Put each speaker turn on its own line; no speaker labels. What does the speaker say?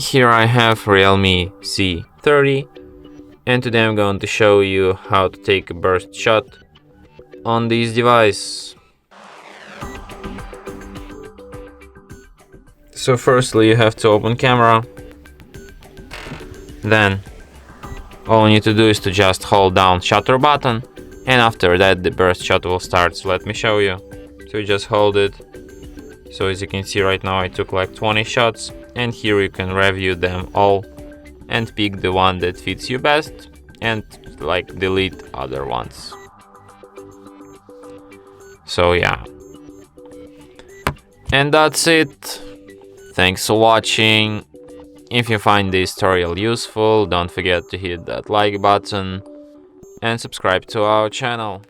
Here I have REALME C30, and today I'm going to show you how to take a burst shot on this device. So firstly you have to open camera, then all you need to do is to just hold down shutter button, and after that the burst shot will start. So let me show you. So you just hold it. So as you can see right now I took like 20 shots, and here you can review them all and pick the one that fits you best and like delete other ones. So yeah, and that's it. Thanks for watching. If you find this tutorial useful, don't forget to hit that like button and subscribe to our channel.